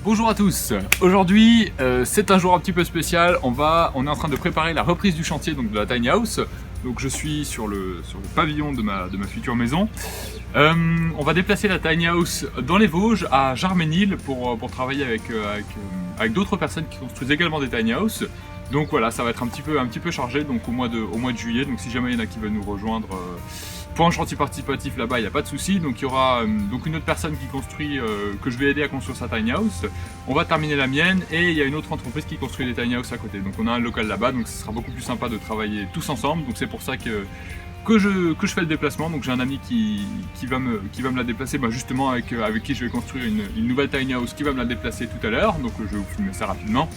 Bonjour à tous, aujourd'hui c'est un jour un petit peu spécial, on est en train de préparer la reprise du chantier donc, de la tiny house. Donc je suis sur le pavillon de ma future maison. On va déplacer la tiny house dans les Vosges à Jarménil pour travailler avec d'autres personnes qui construisent également des tiny house. Donc voilà, ça va être un petit peu chargé donc au mois de juillet. Donc si jamais il y en a qui veulent nous rejoindre pour un chantier participatif là-bas, il n'y a pas de souci. Donc il y aura donc une autre personne qui construit, que je vais aider à construire sa tiny house. On va terminer la mienne et il y a une autre entreprise qui construit des tiny house à côté. Donc on a un local là-bas, donc ce sera beaucoup plus sympa de travailler tous ensemble. Donc c'est pour ça que je fais le déplacement. Donc j'ai un ami qui va me la déplacer justement avec qui je vais construire une nouvelle tiny house qui va me la déplacer tout à l'heure. Donc je vais vous filmer ça rapidement.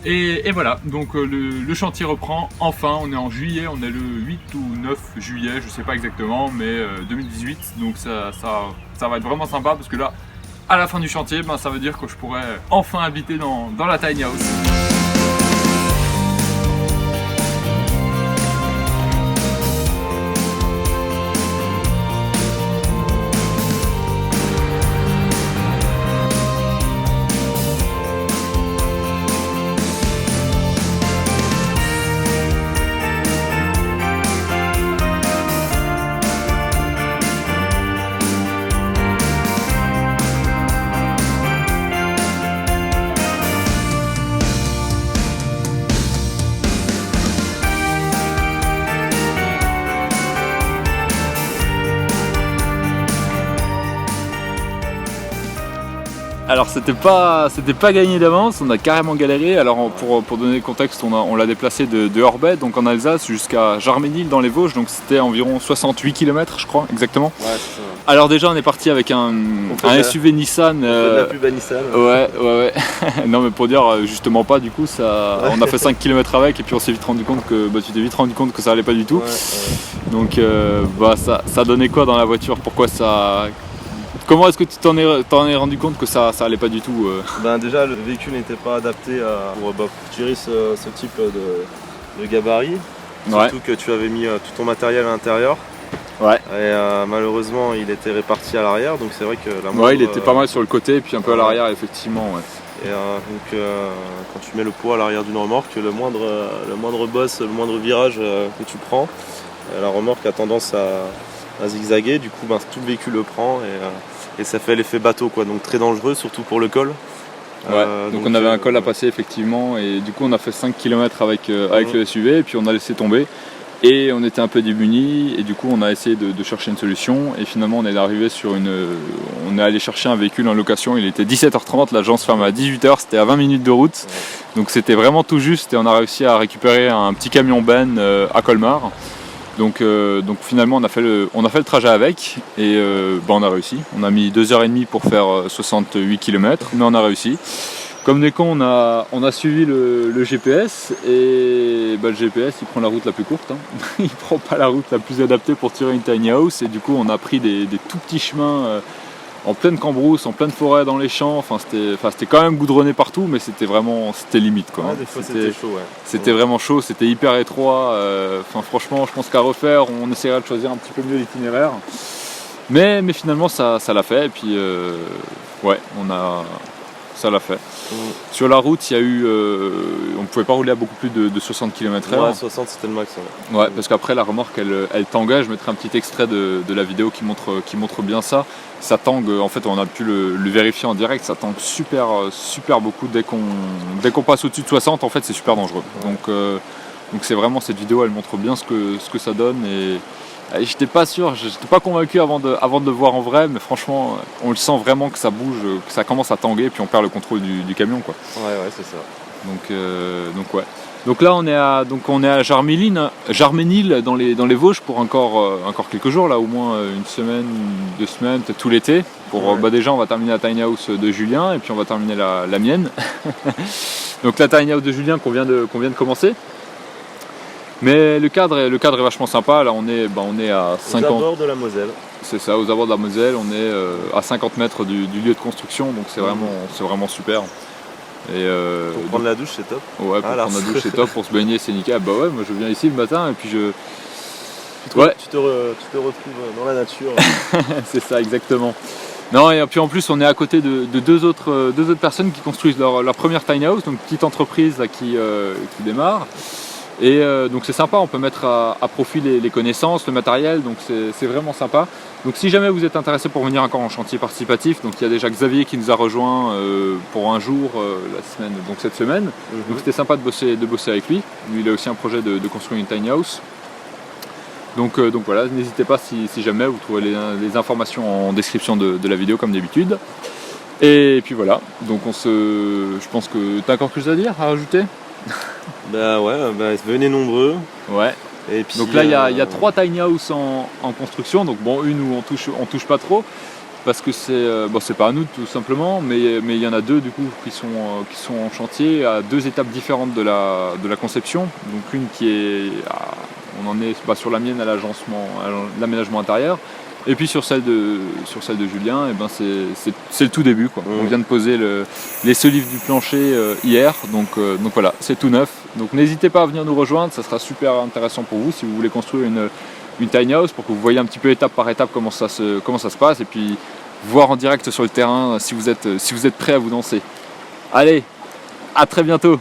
Et voilà, donc le chantier reprend enfin, on est en juillet, on est le 8 ou 9 juillet, je sais pas exactement, mais 2018, donc ça va être vraiment sympa parce que là, à la fin du chantier, ça veut dire que je pourrai enfin habiter dans la tiny house. Alors c'était pas gagné d'avance, on a carrément galéré. Alors pour donner le contexte, on l'a déplacé de Orbet, donc en Alsace, jusqu'à Jarménil dans les Vosges, donc c'était environ 68 km je crois, exactement. Ouais, c'est ça. Alors déjà on est parti avec un SUV Nissan. La pub à Nissan. Ouais. Non mais pour dire justement pas du coup, on a fait 5 km avec et puis on s'est vite rendu compte que tu t'es vite rendu compte que ça allait pas du tout. Ouais. Donc ça donnait quoi dans la voiture? Pourquoi ça... Comment est-ce que tu t'en es rendu compte que ça allait pas du tout Déjà le véhicule n'était pas adapté pour gérer ce type de gabarit. Surtout que tu avais mis tout ton matériel à l'intérieur. Ouais. Et malheureusement il était réparti à l'arrière, donc c'est vrai que la moindre, il était pas mal sur le côté et puis un peu à l'arrière effectivement. Ouais. Et donc quand tu mets le poids à l'arrière d'une remorque, le moindre bosse, le moindre virage que tu prends, la remorque a tendance à zigzaguer, du coup tout le véhicule le prend et ça fait l'effet bateau quoi, donc très dangereux surtout pour le col. Ouais, donc on avait un col à passer effectivement et du coup on a fait 5 km avec le SUV et puis on a laissé tomber et on était un peu démunis et du coup on a essayé de chercher une solution et finalement on est allé chercher un véhicule en location. Il était 17h30, l'agence fermait à 18h, c'était à 20 minutes de route, donc c'était vraiment tout juste et on a réussi à récupérer un petit camion Ben à Colmar. Donc finalement on a fait le trajet avec et on a réussi. On a mis 2h30 pour faire 68 km, mais on a réussi. Comme des cons, on a suivi le GPS et le GPS il prend la route la plus courte. Il prend pas la route la plus adaptée pour tirer une tiny house et du coup on a pris des tout petits chemins en pleine cambrousse, en pleine forêt, dans les champs. C'était quand même goudronné partout, mais c'était limite quoi. Ouais, des fois c'était chaud, ouais. C'était vraiment chaud, c'était hyper étroit. Franchement, je pense qu'à refaire, on essaierait de choisir un petit peu mieux l'itinéraire. Mais finalement, ça l'a fait. Et puis, ça l'a fait. Sur la route, il y a eu, on ne pouvait pas rouler à beaucoup plus de 60 km/h. Ouais, 60 c'était le max. Ouais, parce qu'après la remorque, elle tanguait. Je mettrai un petit extrait de la vidéo qui montre bien ça. Ça tangue, en fait on a pu le vérifier en direct, ça tangue super beaucoup dès qu'on passe au-dessus de 60, en fait c'est super dangereux. Donc c'est vraiment, cette vidéo elle montre bien ce que ça donne et j'étais pas sûr, j'étais pas convaincu avant de le voir en vrai, mais franchement on le sent vraiment que ça bouge, que ça commence à tanguer puis on perd le contrôle du camion quoi. Ouais c'est ça. Donc ouais. Donc là on est à Jarménil dans les Vosges pour encore quelques jours, là au moins une semaine, 2 semaines, peut-être tout l'été. Déjà on va terminer la tiny house de Julien et puis on va terminer la mienne. Donc la tiny house de Julien qu'on vient de commencer. Mais le cadre est vachement sympa. Là on est à 50. Aux abords de la Moselle. C'est ça, aux abords de la Moselle. On est à 50 mètres du lieu de construction, donc c'est vraiment super. Et pour prendre la douche c'est top. Ouais, pour prendre la douche c'est top, pour se baigner c'est nickel. Bah ouais, moi je viens ici le matin et puis tu te retrouves dans la nature. C'est ça exactement. Non, et puis en plus on est à côté de deux autres personnes qui construisent leur première tiny house, donc petite entreprise là, qui démarre. Et donc c'est sympa, on peut mettre à profit les connaissances, le matériel, donc c'est vraiment sympa. Donc si jamais vous êtes intéressé pour venir encore en chantier participatif, donc il y a déjà Xavier qui nous a rejoint pour un jour donc cette semaine. Donc c'était sympa de bosser avec lui. Lui il a aussi un projet de construire une tiny house. Donc voilà, n'hésitez pas si jamais, vous trouvez les informations en description de la vidéo comme d'habitude. Et puis voilà, donc je pense que tu as encore quelque chose à dire, à rajouter? Bah ouais, venez nombreux. Ouais. Et puis, donc là il y a 3 tiny house en construction, donc bon, une où on touche pas trop parce que c'est pas à nous tout simplement, mais il y en a 2 du coup qui sont en chantier à 2 étapes différentes de la conception. Donc une qui est on en est sur la mienne à l'aménagement intérieur, et puis sur celle de Julien, et ben c'est le tout début quoi. On vient de poser les solives du plancher hier, donc voilà, c'est tout neuf. Donc n'hésitez pas à venir nous rejoindre, ça sera super intéressant pour vous si vous voulez construire une tiny house, pour que vous voyez un petit peu étape par étape comment ça se passe, et puis voir en direct sur le terrain si vous êtes prêt à vous lancer. Allez, à très bientôt.